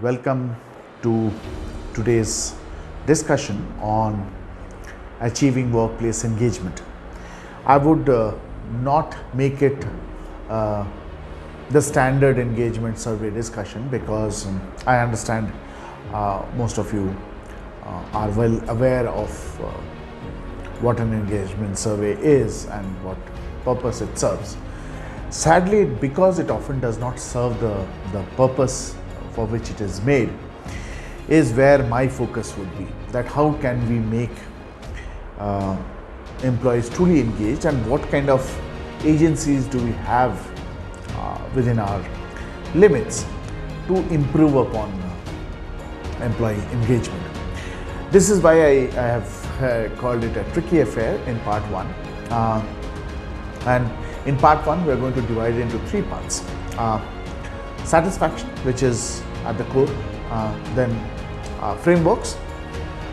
Welcome to today's discussion on achieving workplace engagement. I would not make it the standard engagement survey discussion because I understand most of you are well aware of what an engagement survey is and what purpose it serves. Sadly, because it often does not serve the purpose for which it is made, is where my focus would be. That how can we make employees truly engaged, and what kind of agencies do we have within our limits to improve upon employee engagement. This is why I have called it a tricky affair in part 1. And in part 1, we are going to divide it into 3 parts. Satisfaction, which is at the core, then frameworks,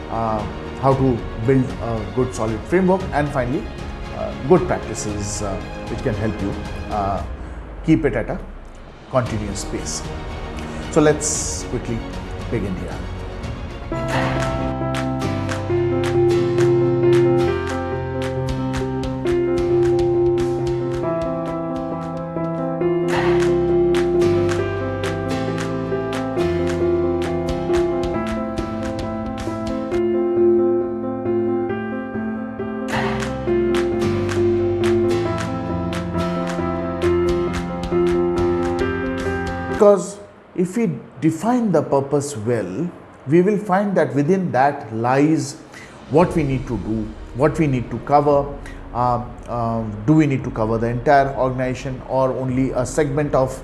how to build a good solid framework, and finally good practices which can help you keep it at a continuous pace. So let's quickly begin here. Because if we define the purpose well, we will find that within that lies what we need to do, what we need to cover. Do we need to cover the entire organization or only a segment of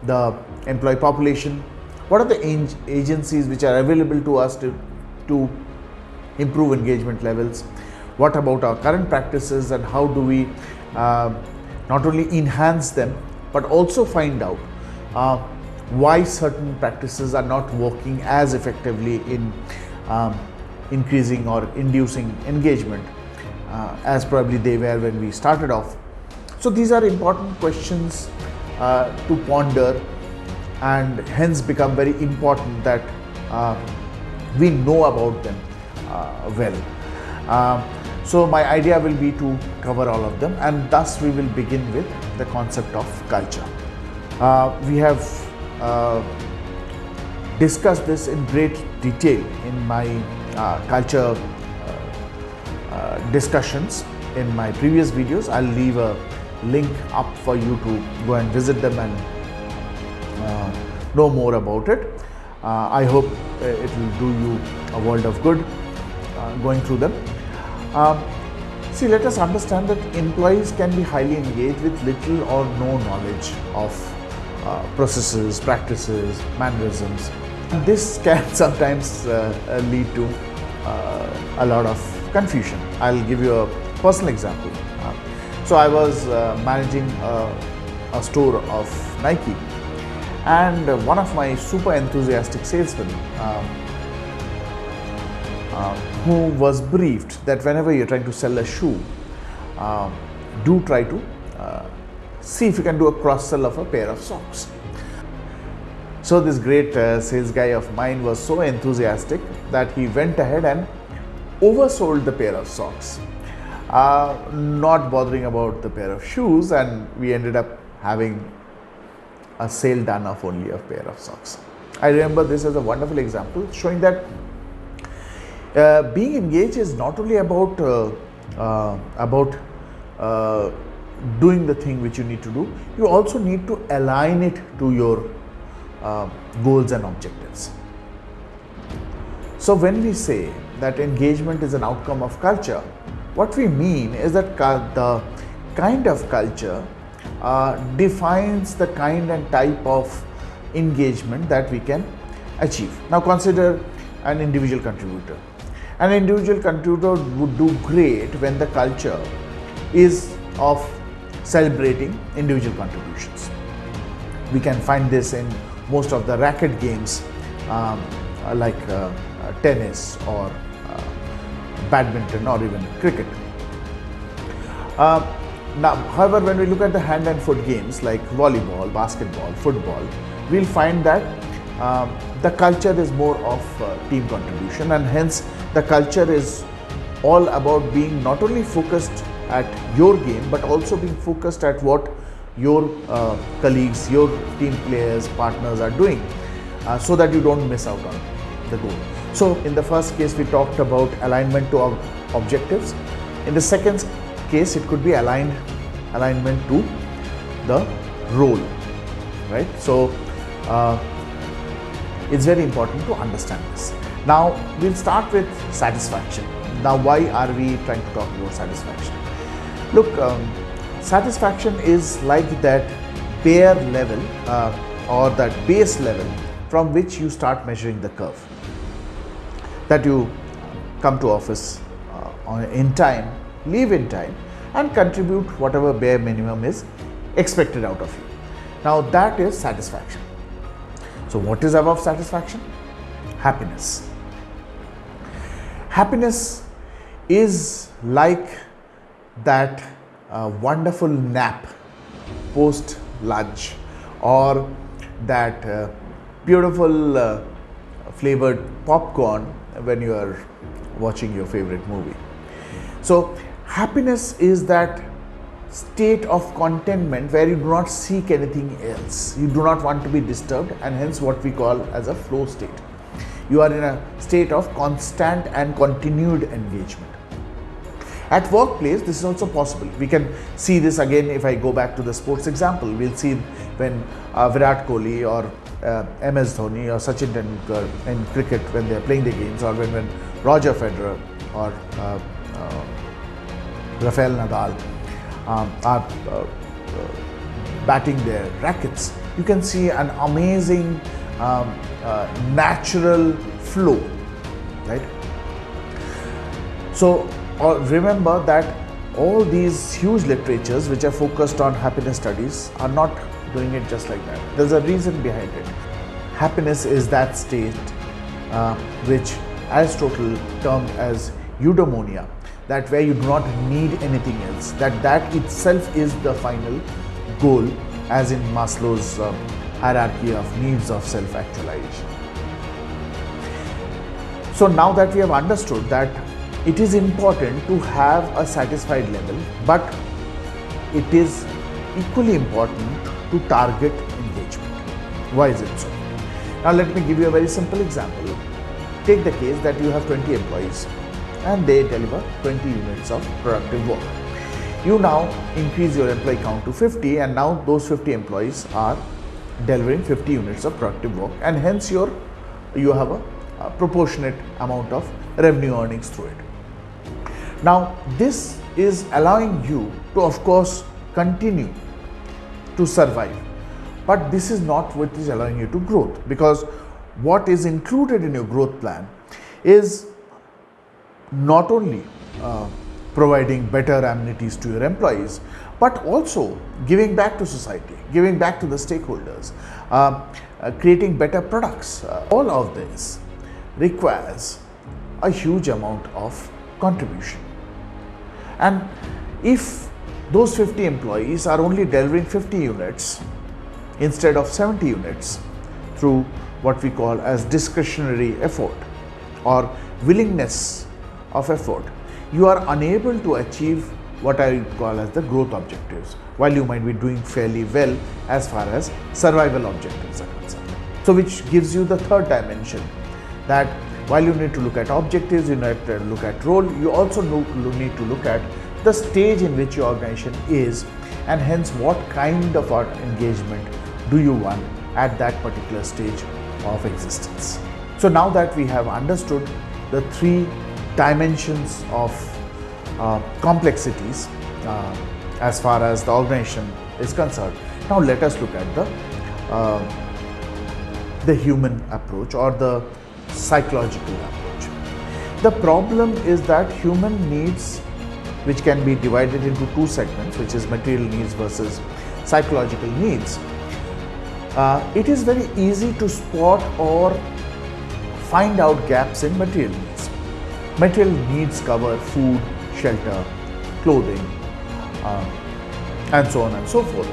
the employee population? What are the agencies which are available to us to improve engagement levels? What about our current practices, and how do we not only enhance them but also find out why certain practices are not working as effectively in increasing or inducing engagement as probably they were when we started off. So these are important questions to ponder, and hence become very important that we know about them well. So my idea will be to cover all of them, and thus we will begin with the concept of culture. We have discussed this in great detail in my culture discussions in my previous videos. I'll leave a link up for you to go and visit them and know more about it. I hope it will do you a world of good going through them. See, let us understand that employees can be highly engaged with little or no knowledge of processes, practices, mannerisms. This can sometimes lead to a lot of confusion. I'll give you a personal example. So I was managing a store of Nike, and one of my super enthusiastic salesmen who was briefed that whenever you're trying to sell a shoe, do try to see if you can do a cross-sell of a pair of socks. So this great sales guy of mine was so enthusiastic that he went ahead and oversold the pair of socks, not bothering about the pair of shoes, and we ended up having a sale done of only a pair of socks. I remember this as a wonderful example showing that being engaged is not only about doing the thing which you need to do, you also need to align it to your goals and objectives. So when we say that engagement is an outcome of culture, what we mean is that the kind of culture defines the kind and type of engagement that we can achieve. Now consider an individual contributor. An individual contributor would do great when the culture is of celebrating individual contributions. We can find this in most of the racket games like tennis or badminton or even cricket. Now, however, when we look at the hand and foot games like volleyball, basketball, football, we'll find that the culture is more of team contribution, and hence the culture is all about being not only focused at your game but also being focused at what your colleagues, your team players, partners are doing, so that you don't miss out on the goal. So in the first case we talked about alignment to objectives. In the second case it could be alignment to the role, right? So it's very important to understand this. Now we'll start with satisfaction. Now why are we trying to talk about satisfaction? Look, satisfaction is like that bare level or that base level from which you start measuring the curve. That you come to office in time, leave in time, and contribute whatever bare minimum is expected out of you. Now that is satisfaction. So what is above satisfaction? Happiness. Happiness is like that wonderful nap post lunch, or that beautiful flavored popcorn when you are watching your favorite movie. So happiness is that state of contentment where you do not seek anything else. You do not want to be disturbed, and hence what we call as a flow state. You are in a state of constant and continued engagement. At workplace, this is also possible. We can see this again if I go back to the sports example. We'll see when Virat Kohli or MS Dhoni or Sachin Tendulkar in cricket when they are playing the games, or when Roger Federer or Rafael Nadal are batting their rackets. You can see an amazing natural flow, right? So remember that all these huge literatures which are focused on happiness studies are not doing it just like that. There's a reason behind it. Happiness is that state which Aristotle termed as eudaimonia, that where you do not need anything else, that itself is the final goal, as in Maslow's hierarchy of needs of self-actualization. So now that we have understood that it is important to have a satisfied level, but it is equally important to target engagement. Why is it so? Now let me give you a very simple example. Take the case that you have 20 employees and they deliver 20 units of productive work. You now increase your employee count to 50, and now those 50 employees are delivering 50 units of productive work, and hence you have a proportionate amount of revenue earnings through it. Now this is allowing you to, of course, continue to survive, but this is not what is allowing you to grow, because what is included in your growth plan is not only providing better amenities to your employees, but also giving back to society, giving back to the stakeholders, creating better products. All of this requires a huge amount of contribution. And if those 50 employees are only delivering 50 units instead of 70 units through what we call as discretionary effort or willingness of effort, you are unable to achieve what I call as the growth objectives, while you might be doing fairly well as far as survival objectives are concerned. So which gives you the third dimension, that while you need to look at objectives, you need to look at role, you also need to look at the stage in which your organization is, and hence what kind of engagement do you want at that particular stage of existence. So now that we have understood the three dimensions of complexities as far as the organization is concerned, now let us look at the human approach or the psychological approach. The problem is that human needs, which can be divided into two segments, which is material needs versus psychological needs, it is very easy to spot or find out gaps in material needs. Material needs cover food, shelter, clothing, and so on and so forth,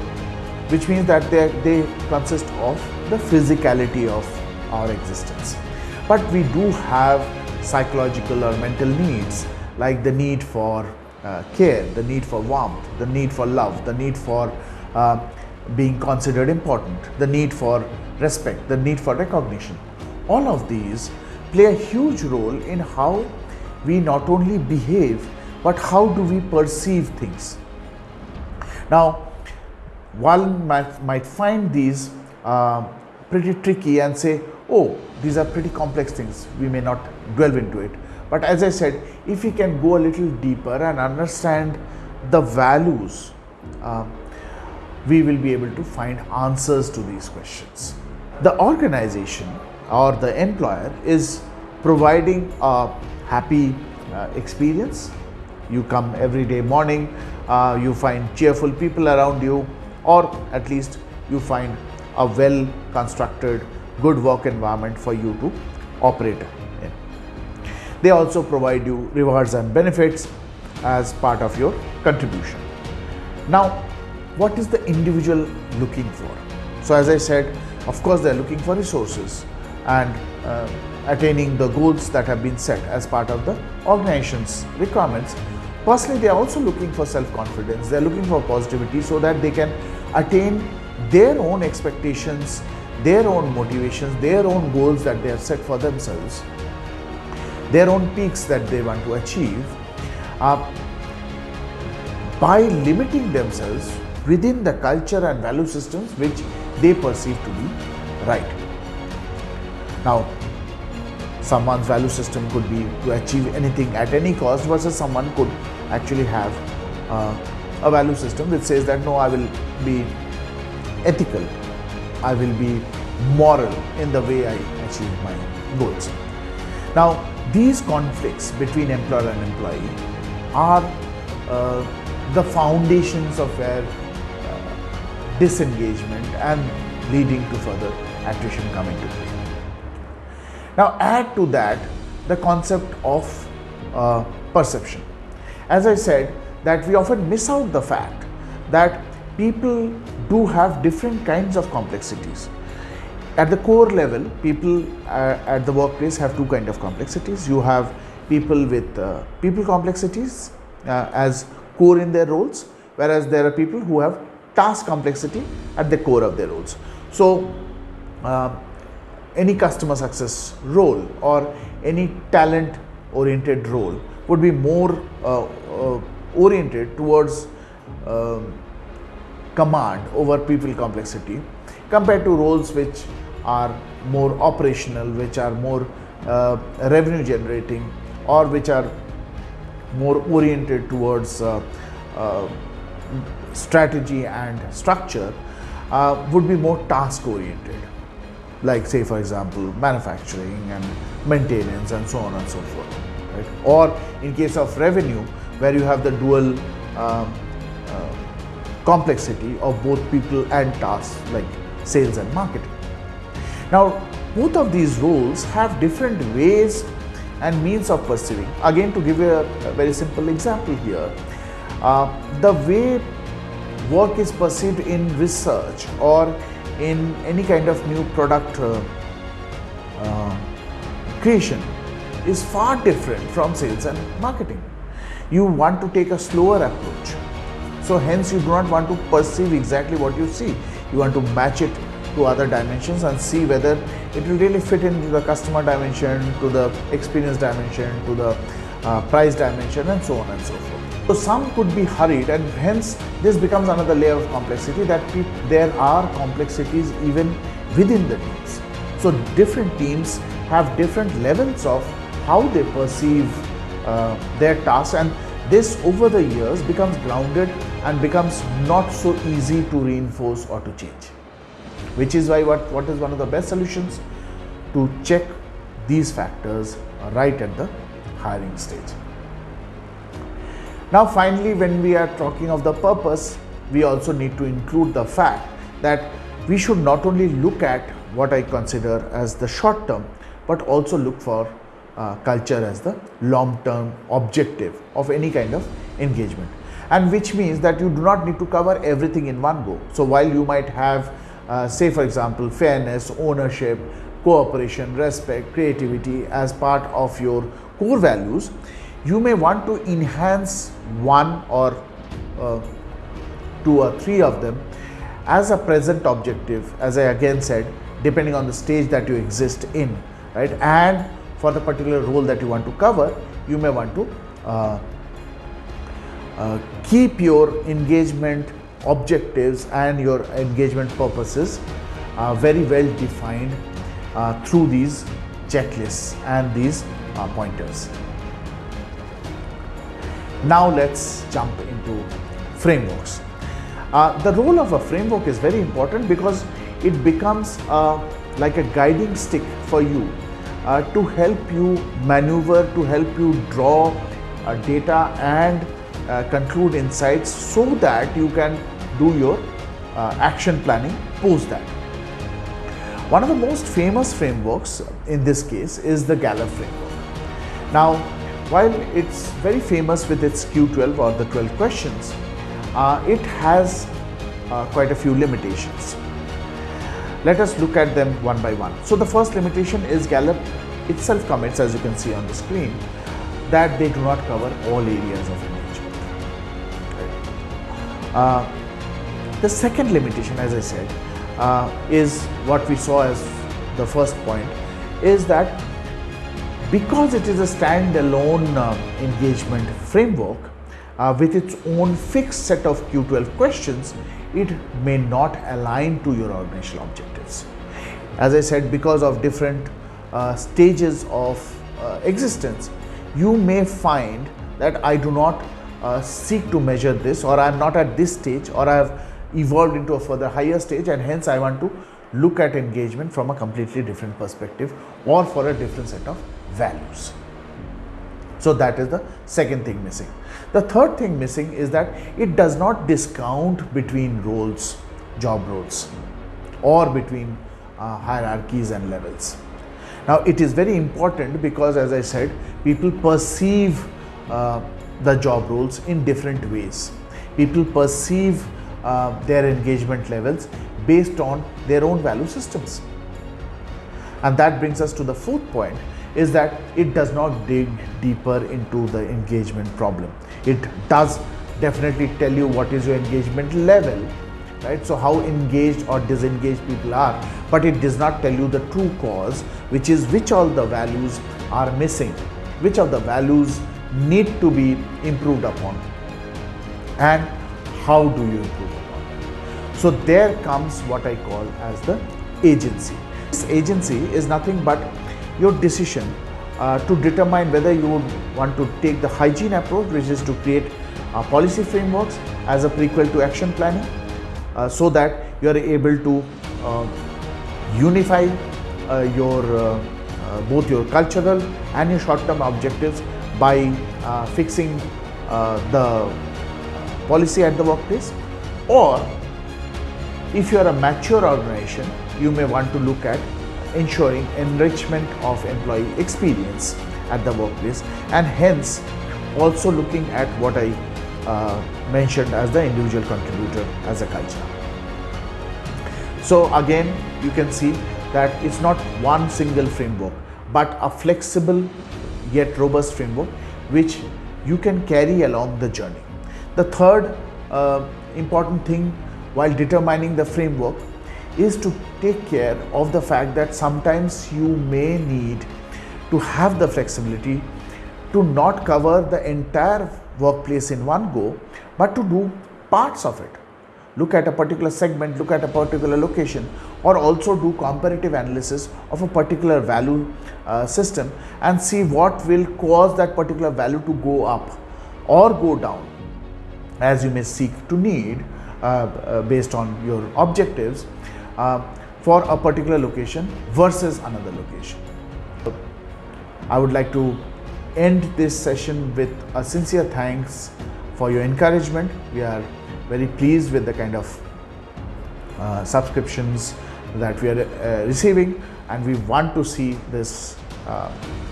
which means that they consist of the physicality of our existence. But we do have psychological or mental needs, like the need for care, the need for warmth, the need for love, the need for being considered important, the need for respect, the need for recognition. All of these play a huge role in how we not only behave, but how do we perceive things. Now, one might find these pretty tricky and say, oh, these are pretty complex things, we may not delve into it. But as I said, if we can go a little deeper and understand the values, we will be able to find answers to these questions. The organization or the employer is providing a happy experience. You come every day morning, you find cheerful people around you, or at least you find a well constructed, good work environment for you to operate in. They also provide you rewards and benefits as part of your contribution. Now, what is the individual looking for? So as I said, of course they are looking for resources and attaining the goals that have been set as part of the organization's requirements. Personally, they are also looking for self-confidence, they are looking for positivity so that they can attain their own expectations, their own motivations, their own goals that they have set for themselves, their own peaks that they want to achieve, by limiting themselves within the culture and value systems which they perceive to be right. Now, someone's value system could be to achieve anything at any cost, versus someone could actually have a value system which says that no, I will be ethical, I will be moral in the way I achieve my goals. Now, these conflicts between employer and employee are the foundations of where disengagement and leading to further attrition come into play. Now, add to that the concept of perception. As I said, that we often miss out the fact that people do have different kinds of complexities. At the core level, people at the workplace have two kinds of complexities. You have people with people complexities as core in their roles, whereas there are people who have task complexity at the core of their roles. So, any customer success role or any talent oriented role would be more oriented towards command over people complexity, compared to roles which are more operational, which are more revenue generating, or which are more oriented towards strategy and structure, would be more task oriented, like say for example manufacturing and maintenance and so on and so forth, right? Or in case of revenue, where you have the dual complexity of both people and tasks, like sales and marketing. Now, both of these roles have different ways and means of perceiving. Again, to give you a very simple example here, the way work is perceived in research or in any kind of new product creation is far different from sales and marketing. You want to take a slower approach, so hence you do not want to perceive exactly what you see. You want to match it to other dimensions and see whether it will really fit into the customer dimension, to the experience dimension, to the price dimension, and so on and so forth. So some could be hurried, and hence this becomes another layer of complexity, that there are complexities even within the teams. So different teams have different levels of how they perceive their tasks, and this over the years becomes grounded and becomes not so easy to reinforce or to change. Which is why what is one of the best solutions? To check these factors right at the hiring stage. Now finally, when we are talking of the purpose, we also need to include the fact that we should not only look at what I consider as the short term, but also look for culture as the long term objective of any kind of engagement, and which means that you do not need to cover everything in one go. So while you might have say for example fairness, ownership, cooperation, respect, creativity as part of your core values, you may want to enhance one or two or three of them as a present objective, as I again said, depending on the stage that you exist in, right? And for the particular role that you want to cover, you may want to keep your engagement objectives and your engagement purposes very well defined through these checklists and these pointers. Now let's jump into frameworks. The role of a framework is very important because it becomes like a guiding stick for you to help you maneuver, to help you draw data and conclude insights so that you can do your action planning post that. One of the most famous frameworks in this case is the Gallup framework. Now, while it's very famous with its Q12 or the 12 questions, it has quite a few limitations. Let us look at them one by one. So the first limitation is Gallup itself commits, as you can see on the screen, that they do not cover all areas of engagement. The second limitation, as I said, is what we saw as the first point, is that because it is a standalone engagement framework with its own fixed set of Q12 questions, it may not align to your organizational objectives. As I said, because of different stages of existence, you may find that I do not seek to measure this, or I am not at this stage, or I have evolved into a further higher stage, and hence I want to look at engagement from a completely different perspective or for a different set of values. So that is the second thing missing. The third thing missing is that it does not discount between roles, job roles, or between hierarchies and levels. Now it is very important because, as I said, people perceive the job roles in different ways. People perceive their engagement levels based on their own value systems. And that brings us to the fourth point, is that it does not dig deeper into the engagement problem. It does definitely tell you what is your engagement level, right? So how engaged or disengaged people are, but it does not tell you the true cause, which is which all the values are missing, which of the values need to be improved upon, and how do you improve upon it. So there comes what I call as the agency. This agency is nothing but your decision to determine whether you would want to take the hygiene approach, which is to create policy frameworks as a prequel to action planning, so that you are able to unify your both your cultural and your short-term objectives by fixing the policy at the workplace. Or if you are a mature organization, you may want to look at ensuring enrichment of employee experience at the workplace, and hence also looking at what I mentioned as the individual contributor as a culture. So again, you can see that it's not one single framework, but a flexible yet robust framework which you can carry along the journey. The third important thing while determining the framework is to take care of the fact that sometimes you may need to have the flexibility to not cover the entire workplace in one go, but to do parts of it. Look at a particular segment, look at a particular location, or also do comparative analysis of a particular value system and see what will cause that particular value to go up or go down, as you may seek to need based on your objectives for a particular location versus another location. I would like to end this session with a sincere thanks for your encouragement. We are very pleased with the kind of subscriptions that we are receiving, and we want to see this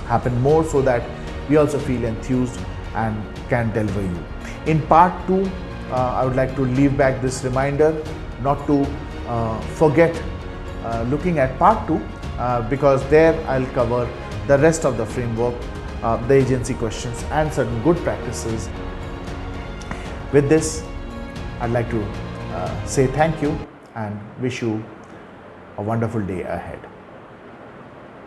happen more so that we also feel enthused and can deliver you. In part 2, I would like to leave back this reminder not to forget looking at part 2, because there I'll cover the rest of the framework, the agency questions and certain good practices. With this, I'd like to say thank you and wish you a wonderful day ahead.